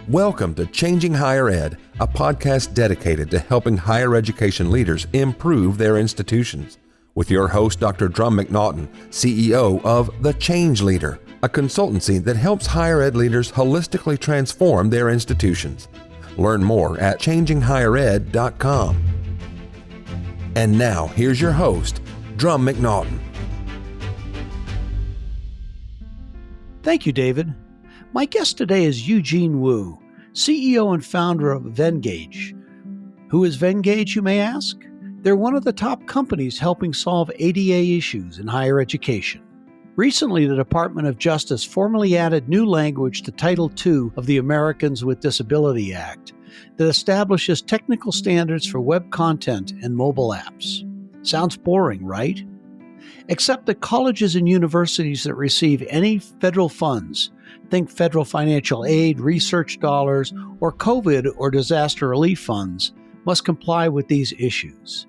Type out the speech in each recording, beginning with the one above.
Welcome to Changing Higher Ed, a podcast dedicated to helping higher education leaders improve their institutions. With your host, Dr. Drumm McNaughton, CEO of The Change Leader, a consultancy that helps higher ed leaders holistically transform their institutions. Learn more at changinghighered.com. And now, here's your host, Drumm McNaughton. Thank you, David. My guest today is Eugene Woo, CEO and founder of Venngage. Who is Venngage, you may ask? They're one of the top companies helping solve ADA issues in higher education. Recently, the Department of Justice formally added new language to Title II of the Americans with Disabilities Act that establishes technical standards for web content and mobile apps. Sounds boring, right? Except that colleges and universities that receive any federal funds, think federal financial aid, research dollars, or COVID or disaster relief funds, must comply with these issues.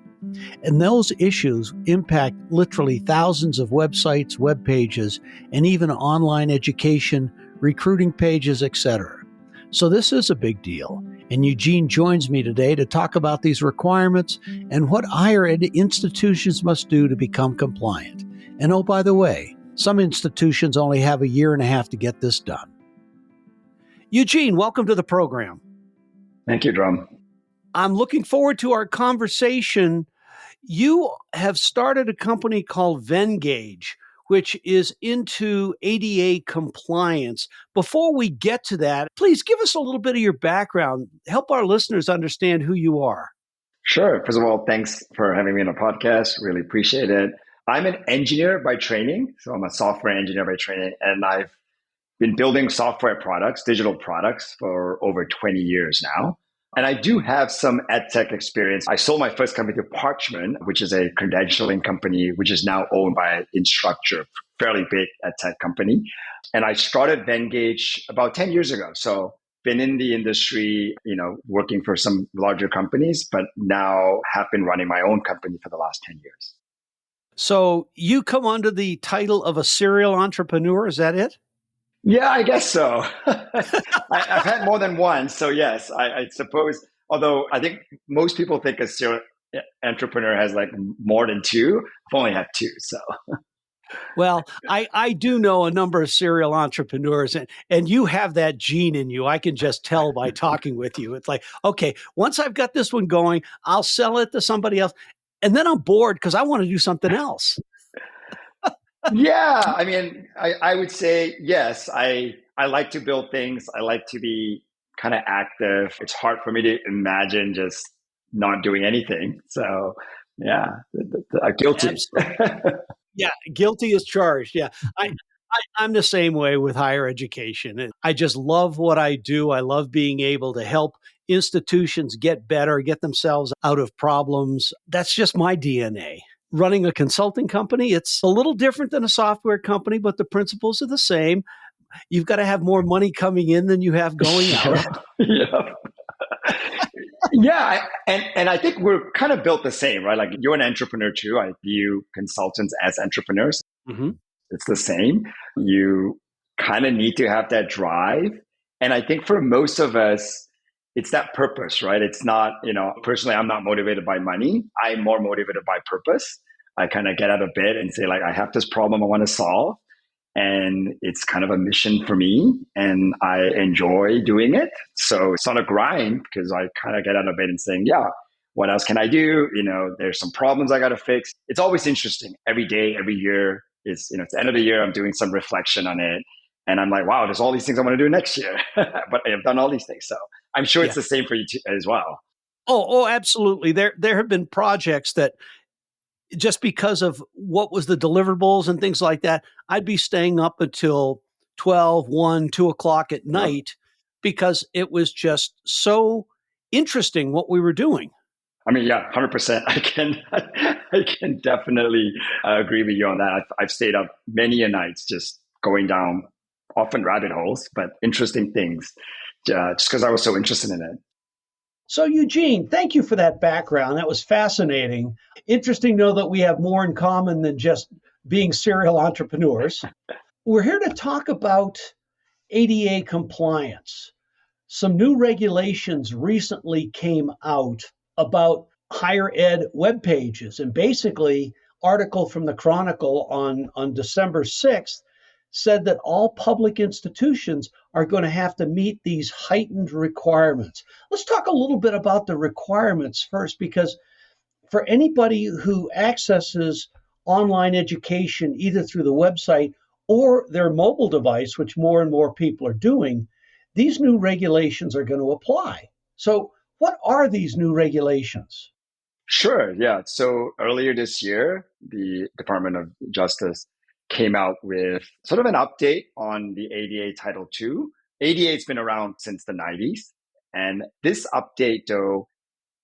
And those issues impact literally thousands of websites, web pages, and even online education, recruiting pages, etc. So this is a big deal. And Eugene joins me today to talk about these requirements and what higher ed institutions must do to become compliant. And oh, by the way, some institutions only have a year and a half to get this done. Eugene, welcome to the program. Thank you, Drumm. I'm looking forward to our conversation. You have started a company called Venngage, which is into ADA compliance. Before we get to that, please give us a little bit of your background. Help our listeners understand who you are. Sure. First of all, thanks for having me on the podcast. Really appreciate it. I'm an engineer by training. So I'm a software engineer by training, and I've been building software products, digital products for over 20 years now. And I do have some ed tech experience. I sold my first company to Parchment, which is a credentialing company, which is now owned by Instructure, fairly big ed tech company. And I started Venngage about 10 years ago. So been in the industry, working for some larger companies, but now have been running my own company for the last 10 years. So you come under the title of a serial entrepreneur, is that it? Yeah, I guess so. I've had more than one. So yes, I suppose, although I think most people think a serial entrepreneur has like more than two. I've only had two. So. Well, I do know a number of serial entrepreneurs, and you have that gene in you. I can just tell by talking with you. It's like, okay, once I've got this one going, I'll sell it to somebody else. And then I'm bored because I want to do something else. Yeah, I mean, I would say, yes, I like to build things. I like to be kind of active. It's hard for me to imagine just not doing anything. So yeah, guilty. Yeah, guilty as charged. Yeah, I'm the same way with higher education. I just love what I do. I love being able to help institutions get better, get themselves out of problems. That's just my DNA. Running a consulting company, it's a little different than a software company, but the principles are the same. You've got to have more money coming in than you have going out. Yeah. Yeah. And I think we're kind of built the same, right? Like you're an entrepreneur too. I view consultants as entrepreneurs. Mm-hmm. It's the same. You kind of need to have that drive. And I think for most of us, it's that purpose, right? It's not, personally, I'm not motivated by money. I'm more motivated by purpose. I kind of get out of bed and say, like, I have this problem I want to solve. And it's kind of a mission for me. And I enjoy doing it. So it's not a grind because I kind of get out of bed and saying, yeah, what else can I do? There's some problems I got to fix. It's always interesting. Every day, every year is, it's the end of the year. I'm doing some reflection on it. And I'm like, wow, there's all these things I want to do next year. But I have done all these things. So I'm sure it's the same for you too, as well. Oh, absolutely. There have been projects that just because of what was the deliverables and things like that, I'd be staying up until 12, 1, 2 o'clock at night because it was just so interesting what we were doing. I mean, yeah, 100%. I can definitely agree with you on that. I've stayed up many a nights just going down often rabbit holes, but interesting things, just because I was so interested in it. So Eugene, thank you for that background. That was fascinating. Interesting to know that we have more in common than just being serial entrepreneurs. We're here to talk about ADA compliance. some new regulations recently came out about higher ed web pages. And basically, article from the Chronicle on December 6th said that all public institutions are going to have to meet these heightened requirements. Let's talk a little bit about the requirements first, because for anybody who accesses online education either through the website or their mobile device, which more and more people are doing, these new regulations are going to apply. So, what are these new regulations? Sure. Yeah. So earlier this year, the Department of Justice came out with sort of an update on the ADA Title II. ADA has been around since the 90s. And this update, though,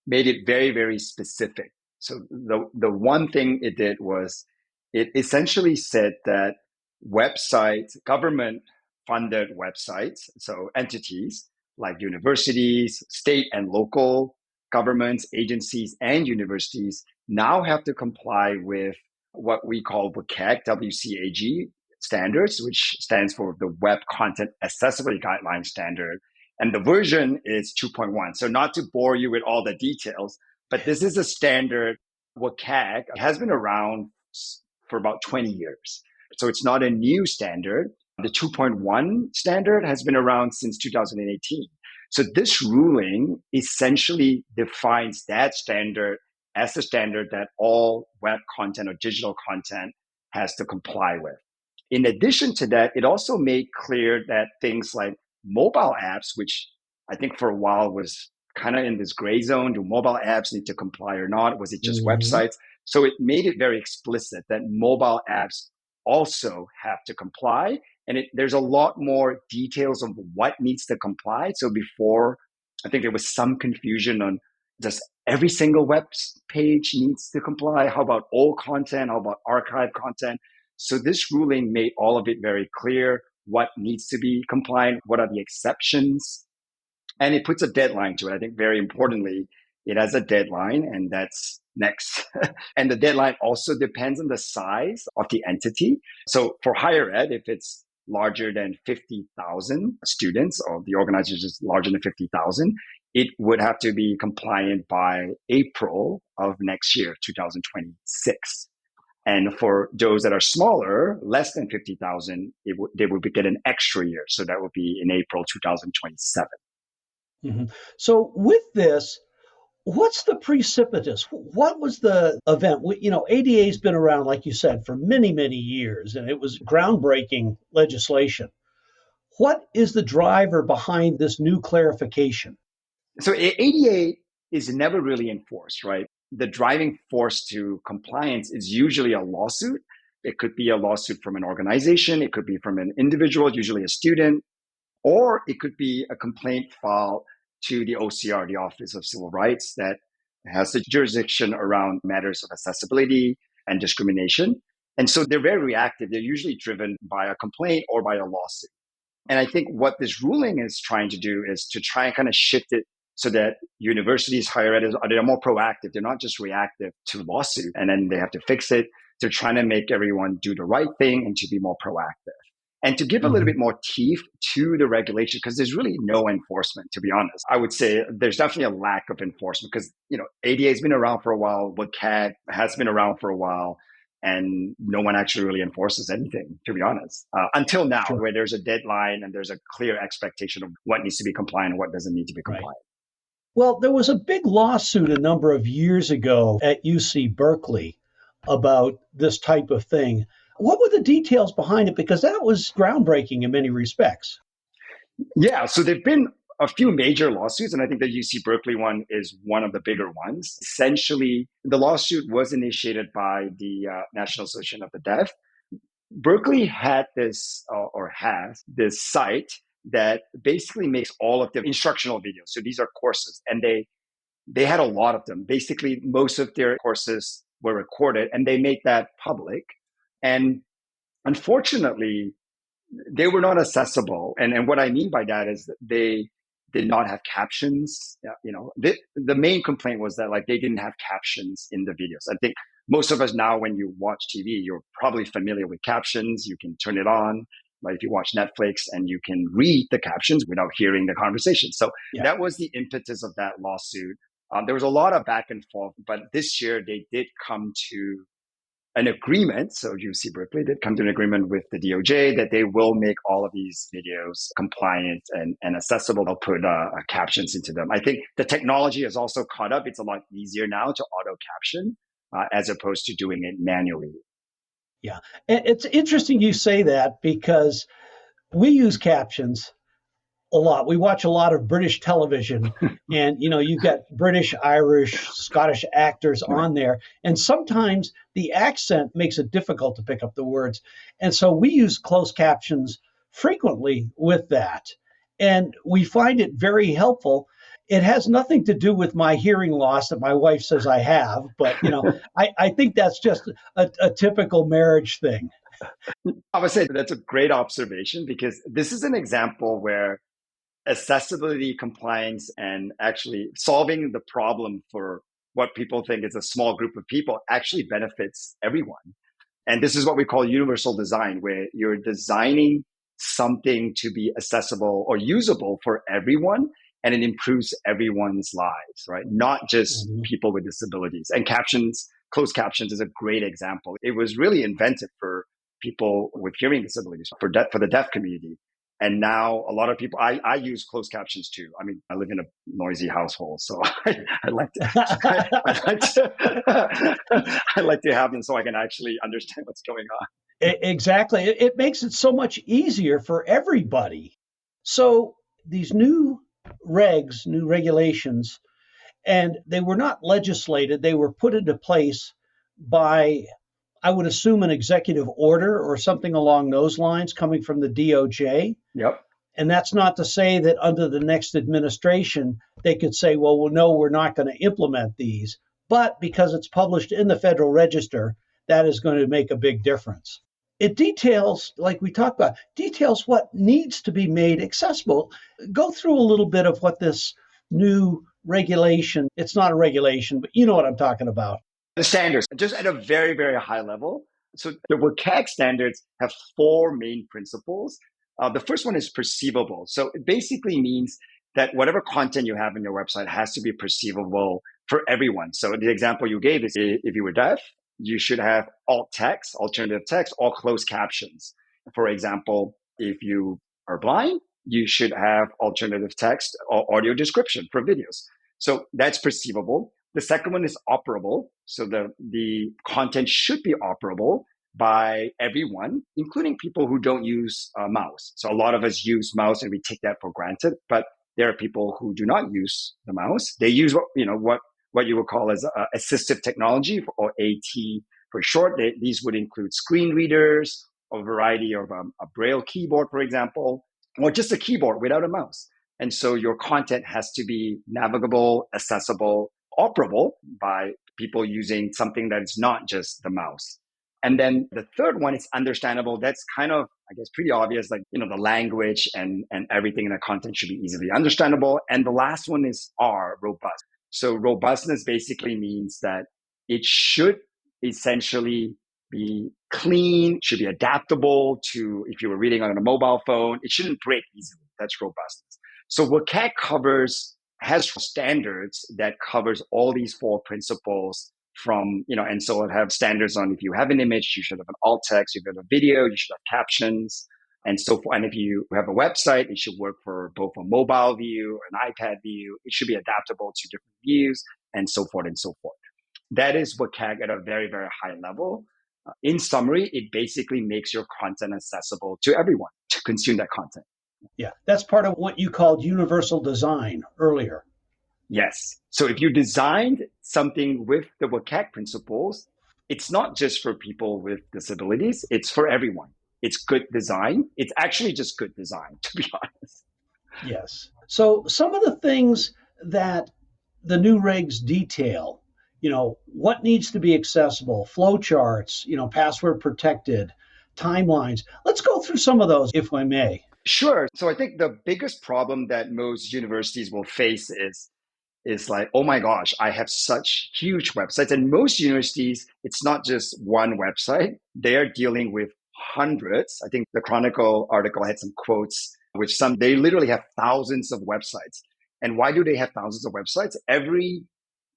made it very, very specific. So the one thing it did was it essentially said that websites, government funded websites, so entities like universities, state and local governments, agencies, and universities now have to comply with what we call WCAG, WCAG standards, which stands for the Web Content Accessibility Guideline Standard. And the version is 2.1. So not to bore you with all the details, but this is a standard. WCAG has been around for about 20 years. So it's not a new standard. The 2.1 standard has been around since 2018. So this ruling essentially defines that standard as the standard that all web content or digital content has to comply with. In addition to that, it also made clear that things like mobile apps, which I think for a while was kind of in this gray zone, do mobile apps need to comply or not? Was it just websites? So it made it very explicit that mobile apps also have to comply. And there's a lot more details of what needs to comply. So before, I think there was some confusion on does every single web page needs to comply? How about old content? How about archive content? So this ruling made all of it very clear what needs to be compliant, what are the exceptions, and it puts a deadline to it. I think very importantly, it has a deadline, and that's next. And the deadline also depends on the size of the entity. So for higher ed, if it's larger than 50,000 students, or the organization is larger than 50,000, it would have to be compliant by April of next year, 2026. And for those that are smaller, less than 50,000, they would get an extra year. So that would be in April 2027. Mm-hmm. So with this, what's the precipitous? What was the event? ADA has been around, like you said, for many, many years, and it was groundbreaking legislation. What is the driver behind this new clarification? So ADA is never really enforced, right? The driving force to compliance is usually a lawsuit. It could be a lawsuit from an organization. It could be from an individual, usually a student, or it could be a complaint filed to the OCR, the Office of Civil Rights, that has the jurisdiction around matters of accessibility and discrimination. And so they're very reactive. They're usually driven by a complaint or by a lawsuit. And I think what this ruling is trying to do is to try and kind of shift it so that universities, higher ed, they're more proactive. They're not just reactive to lawsuit and then they have to fix it. They're trying to make everyone do the right thing and to be more proactive. And to give a little bit more teeth to the regulation, because there's really no enforcement, to be honest. I would say there's definitely a lack of enforcement because, ADA has been around for a while, WCAG has been around for a while, and no one actually really enforces anything, to be honest, until now, where there's a deadline and there's a clear expectation of what needs to be compliant and what doesn't need to be compliant. Right. Well, there was a big lawsuit a number of years ago at UC Berkeley about this type of thing. What were the details behind it? Because that was groundbreaking in many respects. Yeah, so there've been a few major lawsuits, and I think the UC Berkeley one is one of the bigger ones. Essentially, the lawsuit was initiated by the National Association of the Deaf. Berkeley had this, or has this site that basically makes all of the instructional videos. So these are courses, and they had a lot of them. Basically, most of their courses were recorded, and they made that public. And unfortunately, they were not accessible. And what I mean by that is that they did not have captions. The main complaint was that they didn't have captions in the videos. I think most of us now, when you watch TV, you're probably familiar with captions. You can turn it on Like if you watch Netflix and you can read the captions without hearing the conversation. So that was the impetus of that lawsuit. There was a lot of back and forth, but this year they did come to an agreement. So UC Berkeley did come to an agreement with the DOJ that they will make all of these videos compliant and accessible. They'll put captions into them. I think the technology has also caught up. It's a lot easier now to auto caption as opposed to doing it manually. Yeah. It's interesting you say that because we use captions a lot. We watch a lot of British television and, you've got British, Irish, Scottish actors on there. And sometimes the accent makes it difficult to pick up the words. And so we use closed captions frequently with that. And we find it very helpful. It has nothing to do with my hearing loss that my wife says I have, but I think that's just a typical marriage thing. I would say that's a great observation because this is an example where accessibility, compliance, and actually solving the problem for what people think is a small group of people actually benefits everyone. And this is what we call universal design, where you're designing something to be accessible or usable for everyone, and it improves everyone's lives, right? Not just people with disabilities. And captions, closed captions is a great example. It was really invented for people with hearing disabilities, for the deaf community. And now a lot of people, I use closed captions too. I mean, I live in a noisy household, so I like to have them so I can actually understand what's going on. Exactly. It makes it so much easier for everybody. So these new regulations, and they were not legislated, they were put into place by, I would assume, an executive order or something along those lines coming from the DOJ. Yep. And that's not to say that under the next administration, they could say, well, no, we're not going to implement these. But because it's published in the Federal Register, that is going to make a big difference. It details, like we talked about, details what needs to be made accessible. Go through a little bit of what this new regulation, it's not a regulation, but you know what I'm talking about. The standards, just at a very, very high level. So the WCAG standards have four main principles. The first one is perceivable. So it basically means that whatever content you have on your website has to be perceivable for everyone. So the example you gave is if you were deaf, you should have alt text, alternative text, or closed captions. For example, if you are blind, you should have alternative text or audio description for videos. So that's perceivable. The second one is operable. So the content should be operable by everyone, including people who don't use a mouse. So a lot of us use mouse and we take that for granted, but there are people who do not use the mouse. They use what you would call as assistive technology, or AT for short. These would include screen readers, a variety of a braille keyboard, for example, or just a keyboard without a mouse. And so your content has to be navigable, accessible, operable by people using something that is not just the mouse. And then the third one is understandable. That's kind of, I guess, pretty obvious, like, the language and everything in the content should be easily understandable. And the last one is R, robust. So robustness basically means that it should essentially be clean, should be adaptable to, if you were reading on a mobile phone, it shouldn't break easily. That's robustness. So WCAG has standards that covers all these four principles from, and so it have standards on if you have an image, you should have an alt text, if you have a video, you should have captions, and so forth. And if you have a website, it should work for both a mobile view, an iPad view. It should be adaptable to different views, and so forth and so forth. That is WCAG at a very, very high level. In summary, it basically makes your content accessible to everyone to consume that content. Yeah, that's part of what you called universal design earlier. Yes. So if you designed something with the WCAG principles, it's not just for people with disabilities, it's for everyone. It's good design. It's actually just good design, to be honest. Yes. So some of the things that the new regs detail, what needs to be accessible, flowcharts, password protected, timelines. Let's go through some of those, if I may. Sure. So I think the biggest problem that most universities will face is like, oh my gosh, I have such huge websites. And most universities, it's not just one website. They are dealing with hundreds. I think the Chronicle article had some quotes, which they literally have thousands of websites. And why do they have thousands of websites? Every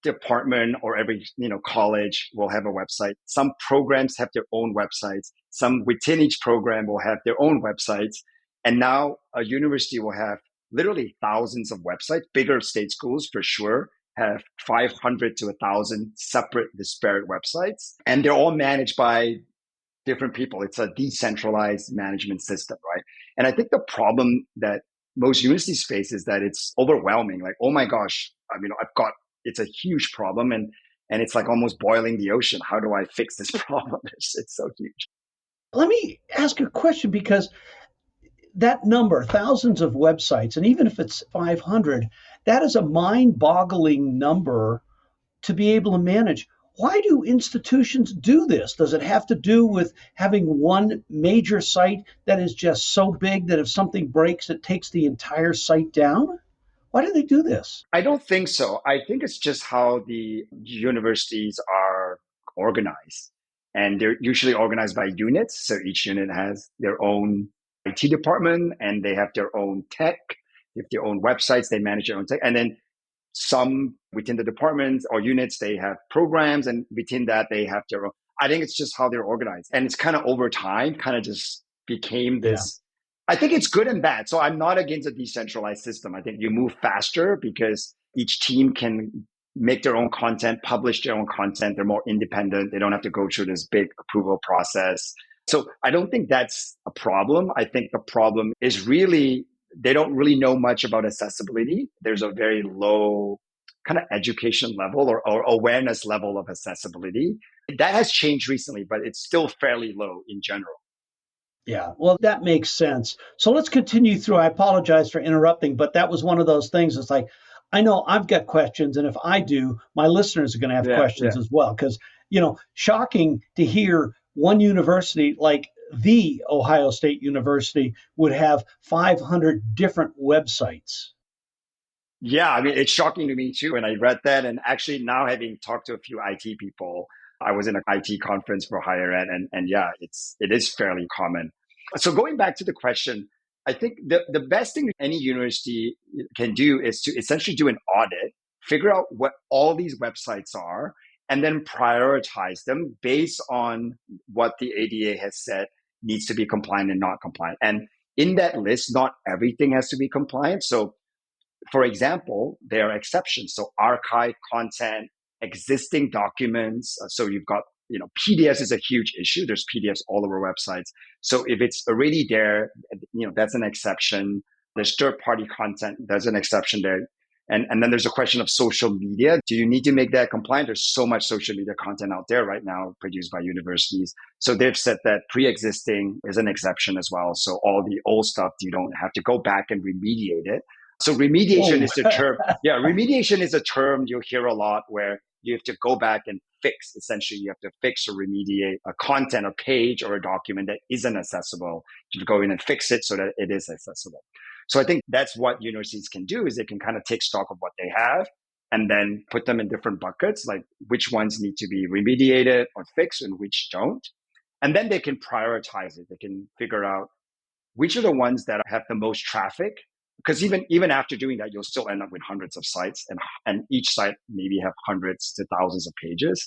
department or every college will have a website. Some programs have their own websites. Some within each program will have their own websites. And now a university will have literally thousands of websites. Bigger state schools for sure have 500 to 1,000 separate disparate websites. And they're all managed by different people. It's a decentralized management system, right? And I think the problem that most universities face is that it's overwhelming. Like, oh my gosh, it's a huge problem, and it's like almost boiling the ocean. How do I fix this problem? It's so huge. Let me ask a question, because that number, thousands of websites, and even if it's 500, that is a mind-boggling number to be able to manage. Why do institutions do this? Does it have to do with having one major site that is just so big that if something breaks, it takes the entire site down? Why do they do this? I don't think so. I think it's just how the universities are organized. And they're usually organized by units. So each unit has their own IT department, and they have their own tech. They have their own websites. They manage their own tech. And then some within the departments or units, they have programs, and within that, they have their own. I think it's just how they're organized. And it's kind of over time, kind of just became this. Yeah. I think it's good and bad. So I'm not against a decentralized system. I think you move faster because each team can make their own content, publish their own content. They're more independent. They don't have to go through this big approval process. So I don't think that's a problem. I think the problem is really they don't really know much about accessibility. There's a very low kind of education level or awareness level of accessibility. That has changed recently, but it's still fairly low in general. Yeah, well, that makes sense. So let's continue through. I apologize for interrupting, but that was one of those things. It's like, I know I've got questions, and if I do, my listeners are going to have questions as well. Because, shocking to hear one university like the Ohio State University would have 500 different websites. Yeah, I mean, it's shocking to me too. And I read that, and actually now having talked to a few IT people, I was in an IT conference for higher ed, and yeah, it is fairly common. So going back to the question, I think the best thing any university can do is to essentially do an audit, figure out what all these websites are, and then prioritize them based on what the ADA has said needs to be compliant and not compliant. And in that list, not everything has to be compliant. So for example, there are exceptions. So archive content, existing documents. So you've got, PDFs is a huge issue. There's PDFs all over websites. So if it's already there, that's an exception. There's third-party content. There's an exception there. And then there's a question of social media. Do you need to make that compliant? There's so much social media content out there right now produced by universities. So they've said that pre-existing is an exception as well. So all the old stuff, you don't have to go back and remediate it. So remediation is the term. Yeah, remediation is a term you'll hear a lot where you have to go back and fix. Essentially, you have to fix or remediate a content, a page, or a document that isn't accessible. You go in and fix it so that it is accessible. So I think that's what universities can do, is they can kind of take stock of what they have and then put them in different buckets, like which ones need to be remediated or fixed and which don't. And then they can prioritize it. They can figure out which are the ones that have the most traffic. Because even after doing that, you'll still end up with hundreds of sites, and each site maybe have hundreds to thousands of pages.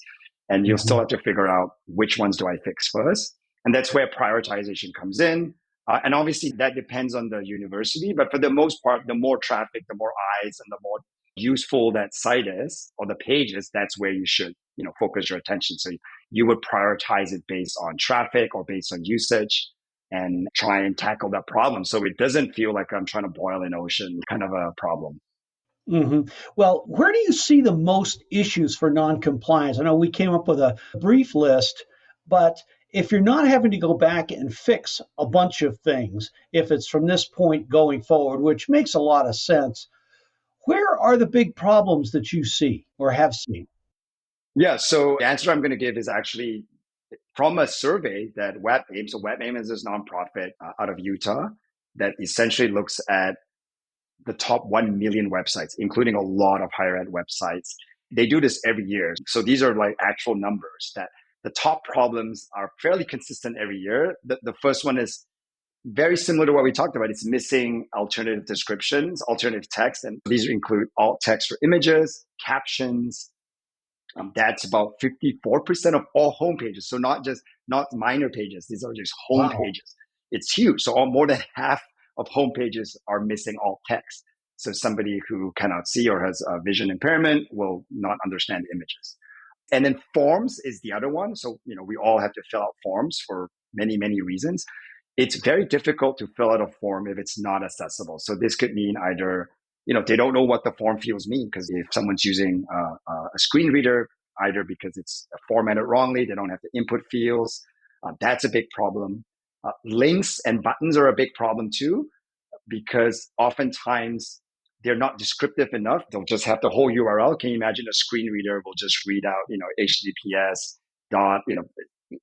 And you'll still have to figure out which ones do I fix first. And that's where prioritization comes in. And obviously that depends on the university, but for the most part, the more traffic, the more eyes, and the more useful that site is or the page is, that's where you should, focus your attention. So you would prioritize it based on traffic or based on usage and try and tackle that problem. So it doesn't feel like I'm trying to boil an ocean kind of a problem. Mm-hmm. Well, where do you see the most issues for noncompliance? I know we came up with a brief list, but if you're not having to go back and fix a bunch of things, if it's from this point going forward, which makes a lot of sense, where are the big problems that you see or have seen? Yeah, so the answer I'm going to give is actually from a survey that WebAIM, so WebAIM is this nonprofit out of Utah that essentially looks at the top 1 million websites, including a lot of higher ed websites. They do this every year. So these are like actual numbers that The top problems are fairly consistent every year. The first one is very similar to what we talked about. It's missing alternative descriptions, alternative text, and these include alt text for images, captions. That's about 54% of all home pages. So not minor pages. These are just home pages. It's huge. So more than half of home pages are missing alt text. So somebody who cannot see or has a vision impairment will not understand images. And then forms is the other one. So, we all have to fill out forms for many, many reasons. It's very difficult to fill out a form if it's not accessible. So this could mean either, they don't know what the form fields mean, because if someone's using a screen reader, either because it's formatted wrongly, they don't have the input fields. That's a big problem. Links and buttons are a big problem too, because oftentimes they're not descriptive enough. They'll just have the whole URL. Can you imagine a screen reader will just read out, HTTPS dot,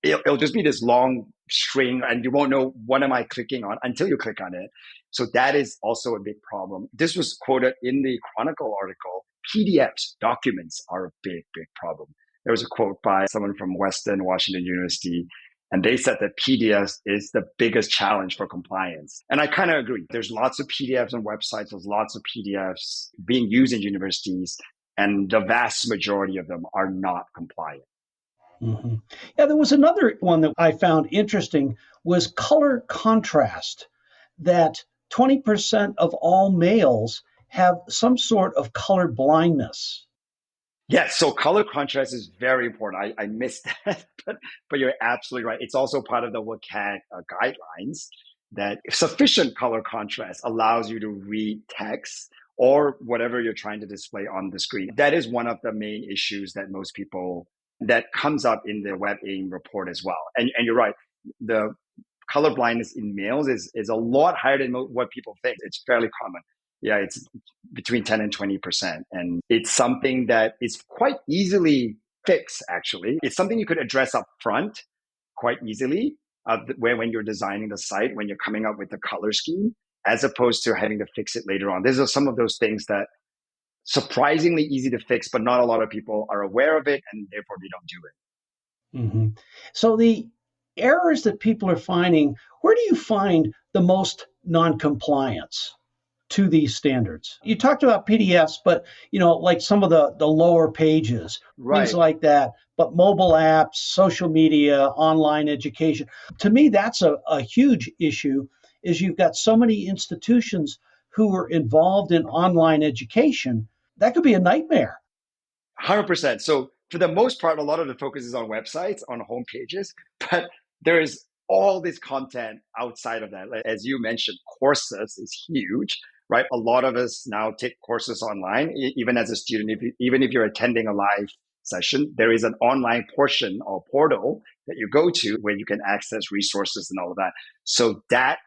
it'll just be this long string and you won't know what am I clicking on until you click on it. So that is also a big problem. This was quoted in the Chronicle article. PDFs, documents are a big, big problem. There was a quote by someone from Western Washington University, and they said that PDFs is the biggest challenge for compliance. And I kind of agree. There's lots of PDFs on websites. There's lots of PDFs being used in universities, and the vast majority of them are not compliant. Mm-hmm. Yeah, there was another one that I found interesting was color contrast, that 20% of all males have some sort of color blindness. Yes, so color contrast is very important. I missed that, but you're absolutely right. It's also part of the WCAG guidelines that sufficient color contrast allows you to read text or whatever you're trying to display on the screen. That is one of the main issues that comes up in the WebAIM report as well. And you're right, the color blindness in males is a lot higher than what people think. It's fairly common. Yeah, it's between 10 and 20%. And it's something that is quite easily fixed, actually. It's something you could address up front quite easily when you're designing the site, when you're coming up with the color scheme, as opposed to having to fix it later on. These are some of those things that surprisingly easy to fix, but not a lot of people are aware of it, and therefore they don't do it. Mm-hmm. So the errors that people are finding, where do you find the most non-compliance to these standards? You talked about PDFs, but like some of the lower pages, right, things like that. But mobile apps, social media, online education. To me, that's a huge issue, is you've got so many institutions who are involved in online education. That could be a nightmare. 100%. So for the most part, a lot of the focus is on websites, on home pages, but there is all this content outside of that. As you mentioned, courses is huge, right? A lot of us now take courses online, even as a student. Even if you're attending a live session, there is an online portion or portal that you go to where you can access resources and all of that. So that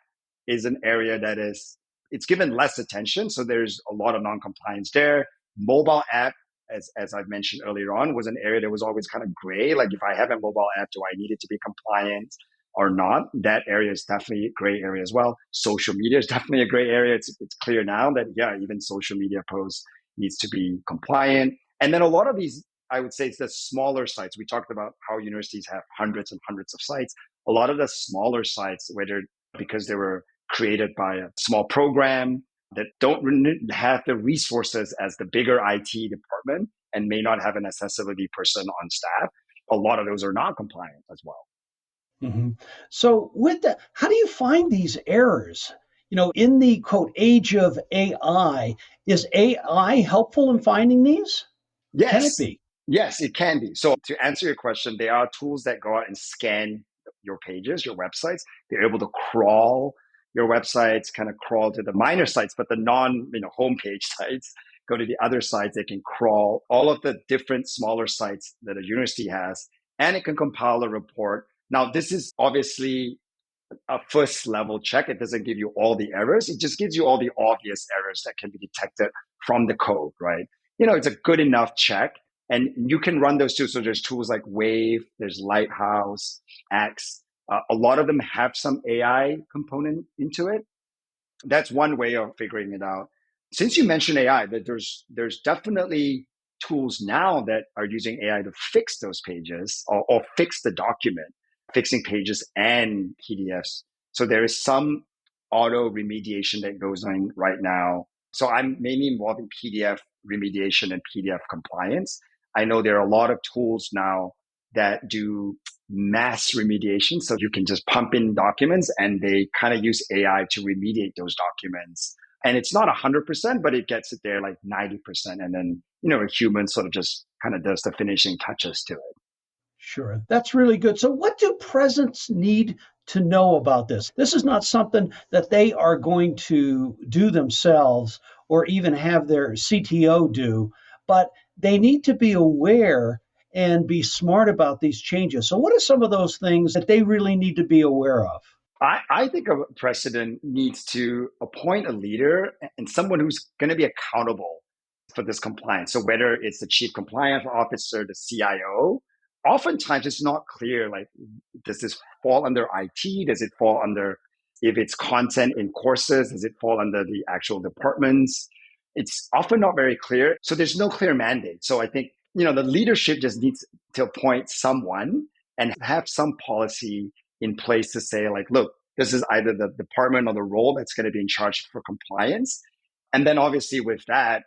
is an area that it's given less attention. So there's a lot of non-compliance there. Mobile app, as I've mentioned earlier on, was an area that was always kind of gray. Like if I have a mobile app, do I need it to be compliant or not? That area is definitely a gray area as well. Social media is definitely a gray area. It's clear now that, even social media posts needs to be compliant. And then a lot of these, I would say, it's the smaller sites. We talked about how universities have hundreds and hundreds of sites. A lot of the smaller sites, whether because they were created by a small program that don't have the resources as the bigger IT department and may not have an accessibility person on staff, a lot of those are not compliant as well. Mm-hmm. So with that, how do you find these errors? In the quote age of AI, is AI helpful in finding these? Yes. Can it be? Yes, it can be. So to answer your question, there are tools that go out and scan your pages, your websites. They're able to crawl your websites, kind of crawl to the minor sites, but the homepage sites, go to the other sites. They can crawl all of the different smaller sites that a university has, and it can compile a report. Now, this is obviously a first level check. It doesn't give you all the errors. It just gives you all the obvious errors that can be detected from the code, right? It's a good enough check. And you can run those too. So there's tools like Wave, there's Lighthouse, X. A lot of them have some AI component into it. That's one way of figuring it out. Since you mentioned AI, that there's definitely tools now that are using AI to fix those pages or fix the document, fixing pages and PDFs. So there is some auto remediation that goes on right now. So I'm mainly involved in PDF remediation and PDF compliance. I know there are a lot of tools now that do mass remediation. So you can just pump in documents and they kind of use AI to remediate those documents. And it's not 100%, but it gets it there like 90%. And then, a human sort of just kind of does the finishing touches to it. Sure. That's really good. So what do presidents need to know about this? This is not something that they are going to do themselves or even have their CTO do, but they need to be aware and be smart about these changes. So what are some of those things that they really need to be aware of? I think a president needs to appoint a leader and someone who's going to be accountable for this compliance. So whether it's the chief compliance officer, the CIO, oftentimes it's not clear, like, does this fall under IT? Does it fall under, if it's content in courses, does it fall under the actual departments? It's often not very clear. So there's no clear mandate. So I think, the leadership just needs to appoint someone and have some policy in place to say, like, look, this is either the department or the role that's going to be in charge for compliance. And then obviously with that,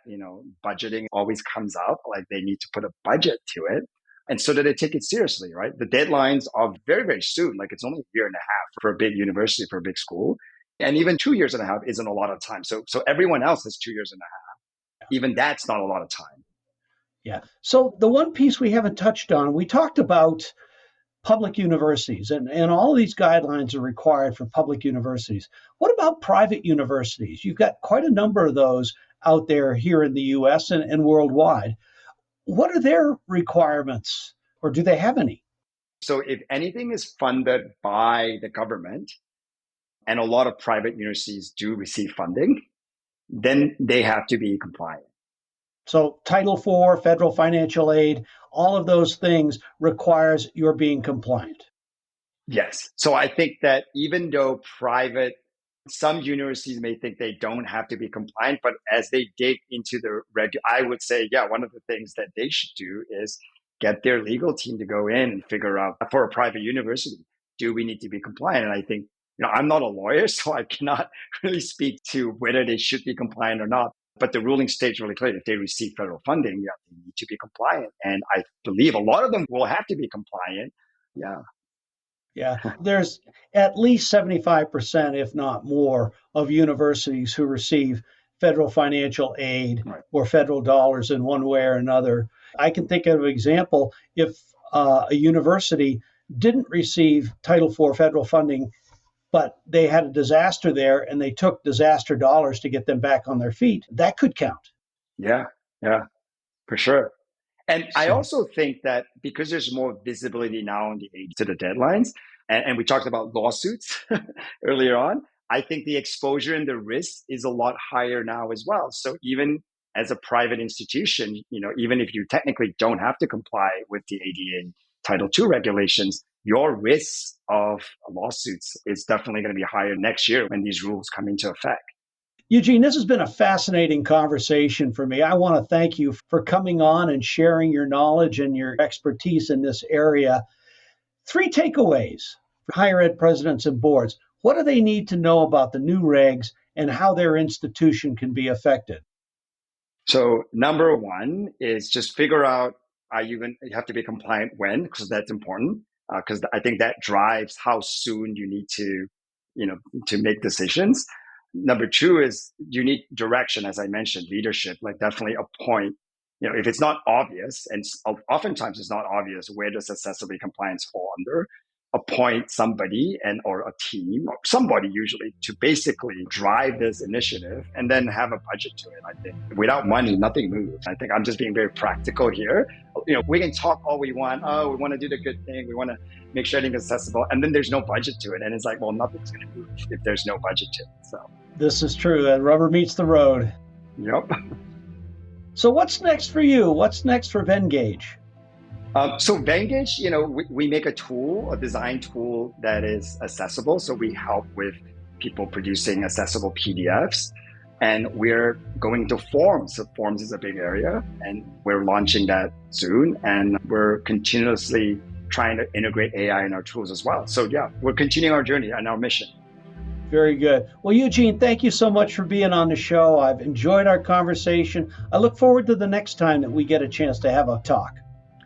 budgeting always comes up, like they need to put a budget to it. And so that they take it seriously, right? The deadlines are very, very soon. Like it's only a year and a half for a big university, for a big school. And even 2 years and a half isn't a lot of time. So everyone else has 2 years and a half. Even that's not a lot of time. Yeah. So the one piece we haven't touched on, we talked about public universities, and all of these guidelines are required for public universities. What about private universities? You've got quite a number of those out there here in the US and worldwide. What are their requirements, or do they have any? So if anything is funded by the government, and a lot of private universities do receive funding, then they have to be compliant. So Title IV, federal financial aid, all of those things requires your being compliant. Yes. So I think that even though some universities may think they don't have to be compliant, but as they dig into the I would say, one of the things that they should do is get their legal team to go in and figure out, for a private university, do we need to be compliant? And I think, I'm not a lawyer, so I cannot really speak to whether they should be compliant or not. But the ruling states really clear, if they receive federal funding, they need to be compliant. And I believe a lot of them will have to be compliant. Yeah. Yeah, there's at least 75%, if not more, of universities who receive federal financial aid or federal dollars in one way or another. I can think of an example. If a university didn't receive Title IV federal funding, but they had a disaster there and they took disaster dollars to get them back on their feet, that could count. Yeah, for sure. And I also think that because there's more visibility now on to the deadlines, and we talked about lawsuits earlier on, I think the exposure and the risk is a lot higher now as well. So even as a private institution, even if you technically don't have to comply with the ADA and Title II regulations, your risk of lawsuits is definitely going to be higher next year when these rules come into effect. Eugene, this has been a fascinating conversation for me. I want to thank you for coming on and sharing your knowledge and your expertise in this area. 3 takeaways for higher ed presidents and boards. What do they need to know about the new regs and how their institution can be affected? So number 1 is just figure out, you have to be compliant when, because that's important, because I think that drives how soon you need to, to make decisions. Number 2 is you need direction, as I mentioned, leadership, like definitely appoint, if it's not obvious, and oftentimes it's not obvious, where does accessibility compliance fall under? Appoint somebody or a team, or somebody usually, to basically drive this initiative and then have a budget to it. I think without money, nothing moves. I think I'm just being very practical here. We can talk all we want. Oh, we want to do the good thing. We want to make sure everything is accessible. And then there's no budget to it. And it's like, well, nothing's going to move if there's no budget to it. So this is true. That rubber meets the road. Yep. So what's next for you? What's next for Venngage? So Venngage, we make a design tool that is accessible. So we help with people producing accessible PDFs. And we're going to forms. So forms is a big area, and we're launching that soon. And we're continuously trying to integrate AI in our tools as well. So yeah, we're continuing our journey and our mission. Very good. Well, Eugene, thank you so much for being on the show. I've enjoyed our conversation. I look forward to the next time that we get a chance to have a talk.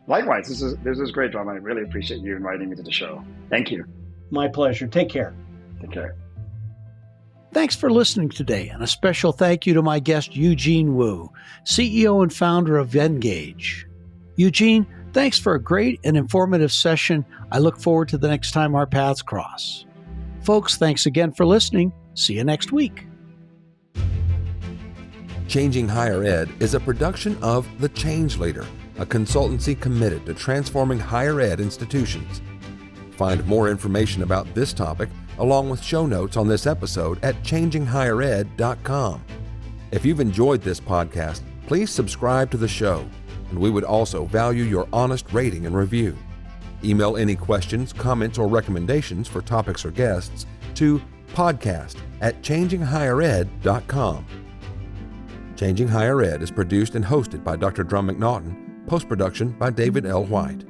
Likewise, this is great, Drumm. I really appreciate you inviting me to the show. Thank you. My pleasure. Take care. Take care. Thanks for listening today, and a special thank you to my guest, Eugene Woo, CEO and founder of Venngage. Eugene, thanks for a great and informative session. I look forward to the next time our paths cross. Folks, thanks again for listening. See you next week. Changing Higher Ed is a production of The Change Leader, a consultancy committed to transforming higher ed institutions. Find more information about this topic, along with show notes on this episode at changinghighered.com. If you've enjoyed this podcast, please subscribe to the show, and we would also value your honest rating and review. Email any questions, comments, or recommendations for topics or guests to podcast@changinghighered.com. Changing Higher Ed is produced and hosted by Dr. Drumm McNaughton, post-production by David L. White.